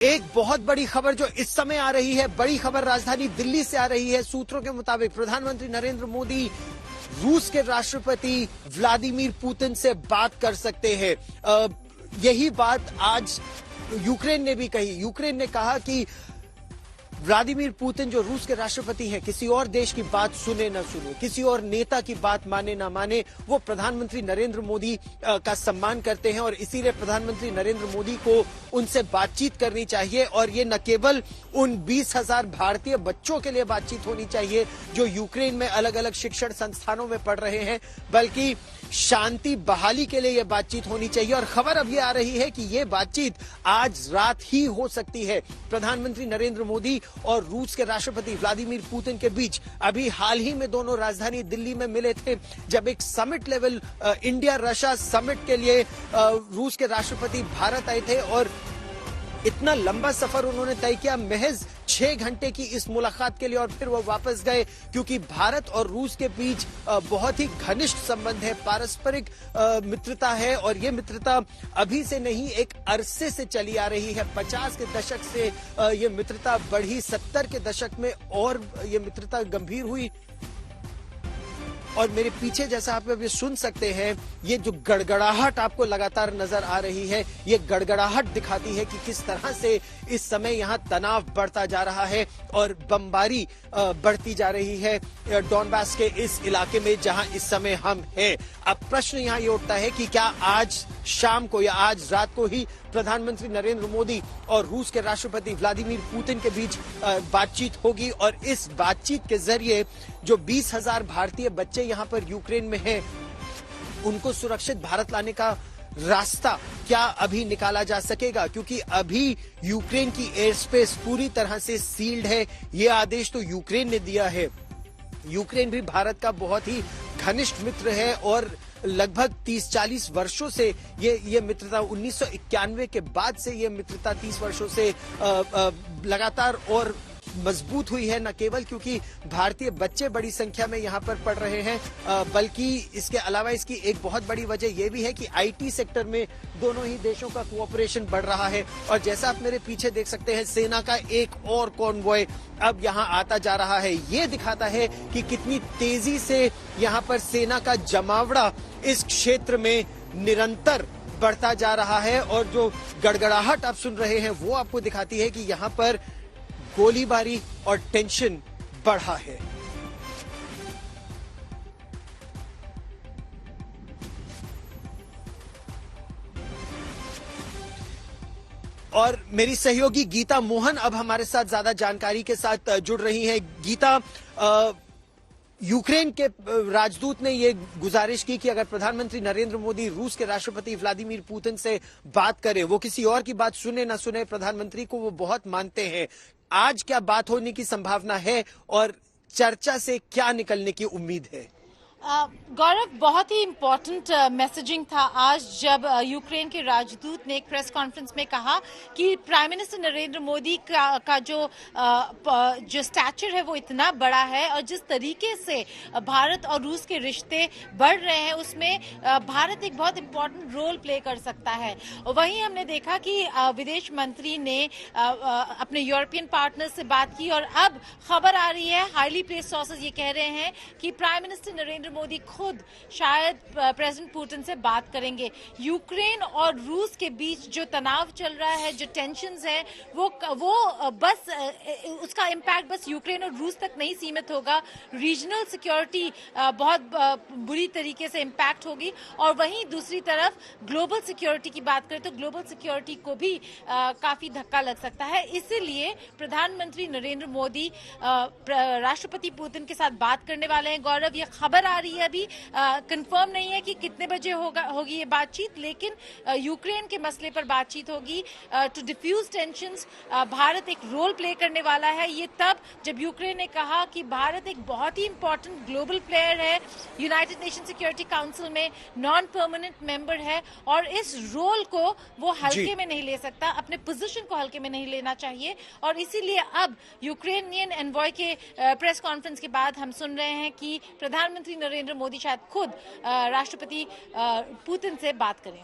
एक बहुत बड़ी खबर जो इस समय आ रही है, बड़ी खबर राजधानी दिल्ली से आ रही है। सूत्रों के मुताबिक प्रधानमंत्री नरेंद्र मोदी रूस के राष्ट्रपति व्लादिमीर पुतिन से बात कर सकते हैं। यही बात आज यूक्रेन ने भी कही। यूक्रेन ने कहा कि व्लादिमीर पुतिन जो रूस के राष्ट्रपति हैं, किसी और देश की बात सुने न सुने, किसी और नेता की बात माने ना माने, वो प्रधानमंत्री नरेंद्र मोदी का सम्मान करते हैं और इसीलिए प्रधानमंत्री नरेंद्र मोदी को उनसे बातचीत करनी चाहिए। और ये न केवल उन 20,000 भारतीय बच्चों के लिए बातचीत होनी चाहिए जो यूक्रेन में अलग अलग शिक्षण संस्थानों में पढ़ रहे हैं, बल्कि शांति बहाली के लिए यह बातचीत होनी चाहिए। और खबर अब यह आ रही है कि यह बातचीत आज रात ही हो सकती है। प्रधानमंत्री नरेंद्र मोदी और रूस के राष्ट्रपति व्लादिमीर पुतिन के बीच अभी हाल ही में दोनों राजधानी दिल्ली में मिले थे, जब एक summit level India Russia summit के लिए रूस के राष्ट्रपति भारत आए थे। और इतना लंबा सफर उन्होंने तय किया महज 6 घंटे की इस मुलाकात के लिए, और फिर वो वापस गए क्योंकि भारत और रूस के बीच बहुत ही घनिष्ठ संबंध है, पारस्परिक मित्रता है। और ये मित्रता अभी से नहीं, एक अरसे से चली आ रही है। 50 के दशक से ये मित्रता बढ़ी, 70 के दशक में और ये मित्रता गंभीर हुई। और मेरे पीछे जैसा आप अभी सुन सकते हैं, ये जो गड़गड़ाहट आपको लगातार नजर आ रही है, ये गड़गड़ाहट दिखाती है कि किस तरह से इस समय यहाँ तनाव बढ़ता जा रहा है और बमबारी बढ़ती जा रही है डॉनबास के इस इलाके में जहां इस समय हम हैं। अब प्रश्न यहाँ ये उठता है कि क्या आज शाम को या आज रात को ही प्रधानमंत्री नरेंद्र मोदी और रूस के राष्ट्रपति व्लादिमीर पुतिन के बीच बातचीत होगी, और इस बातचीत के जरिए जो 20,000 भारतीय बच्चे यहाँ पर यूक्रेन में हैं, उनको सुरक्षित भारत लाने का रास्ता क्या अभी निकाला जा सकेगा? क्योंकि अभी यूक्रेन की एयर स्पेस पूरी तरह से सील्ड है। ये आदेश तो यूक्रेन ने दिया है। यूक्रेन भी भारत का बहुत ही घनिष्ठ मित्र है और लगभग 30-40 वर्षों से ये मित्रता 1991 के बाद से ये मित्रता 30 वर्षों से लगातार और मजबूत हुई है। न केवल क्योंकि भारतीय बच्चे बड़ी संख्या में यहाँ पर पढ़ रहे हैं, बल्कि इसके अलावा इसकी एक बहुत बड़ी वजह यह भी है कि आईटी सेक्टर में दोनों ही देशों का कोऑपरेशन बढ़ रहा है। और जैसा आप मेरे पीछे देख सकते हैं, सेना का एक और कॉन्वॉय अब यहाँ आता जा रहा है। ये दिखाता है कि कितनी तेजी से यहाँ पर सेना का जमावड़ा इस क्षेत्र में निरंतर बढ़ता जा रहा है। और जो गड़गड़ाहट आप सुन रहे हैं वो आपको दिखाती है कि यहाँ पर गोलीबारी और टेंशन बढ़ा है। और मेरी सहयोगी गीता मोहन अब हमारे साथ ज्यादा जानकारी के साथ जुड़ रही हैं। गीता, यूक्रेन के राजदूत ने ये गुजारिश की कि अगर प्रधानमंत्री नरेंद्र मोदी रूस के राष्ट्रपति व्लादिमीर पुतिन से बात करें, वो किसी और की बात सुने ना सुने, प्रधानमंत्री को वो बहुत मानते हैं। आज क्या बात होने की संभावना है और चर्चा से क्या निकलने की उम्मीद है? गौरव, बहुत ही इम्पोर्टेंट मैसेजिंग था आज जब यूक्रेन के राजदूत ने एक प्रेस कॉन्फ्रेंस में कहा कि प्राइम मिनिस्टर नरेंद्र मोदी का जो स्टैचर है वो इतना बड़ा है और जिस तरीके से भारत और रूस के रिश्ते बढ़ रहे हैं उसमें भारत एक बहुत इम्पोर्टेंट रोल प्ले कर सकता है। वहीं हमने देखा कि विदेश मंत्री ने अपने यूरोपियन पार्टनर से बात की और अब खबर आ रही है, हाईली प्लेस्ड सोर्सेज ये कह रहे हैं कि प्राइम मिनिस्टर नरेंद्र मोदी खुद शायद प्रेसिडेंट पुतिन से बात करेंगे। यूक्रेन और रूस के बीच जो तनाव चल रहा है, जो टेंशन्स हैं, वो बस उसका इम्पैक्ट बस यूक्रेन और रूस तक नहीं सीमित होगा। रीजनल सिक्योरिटी बहुत बुरी तरीके से इम्पैक्ट होगी। और वहीं दूसरी तरफ ग्लोबल सिक्योरिटी की बात करें तो ग्लोबल सिक्योरिटी को भी काफी धक्का लग सकता है। इसीलिए प्रधानमंत्री नरेंद्र मोदी राष्ट्रपति पुतिन के साथ बात करने वाले हैं। गौरव, ये खबर आ रही है, अभी कंफर्म नहीं है कि कितने बजे होगी ये बातचीत, लेकिन यूक्रेन के मसले पर बातचीत होगी टू डिफ्यूज टेंशंस। भारत एक रोल प्ले करने वाला है। ये तब जब यूक्रेन ने कहा कि भारत एक बहुत ही इंपॉर्टेंट ग्लोबल प्लेयर है, यूनाइटेड नेशन सिक्योरिटी काउंसिल में नॉन परमानेंट मेंबर है और इस रोल को वो हल्के में नहीं ले सकता, अपने पोजीशन को हल्के में नहीं लेना चाहिए। और इसीलिए अब यूक्रेनियन एनवॉय के प्रेस कॉन्फ्रेंस के बाद हम सुन रहे हैं कि प्रधानमंत्री नरेंद्र मोदी शायद खुद राष्ट्रपति पुतिन से बात करें।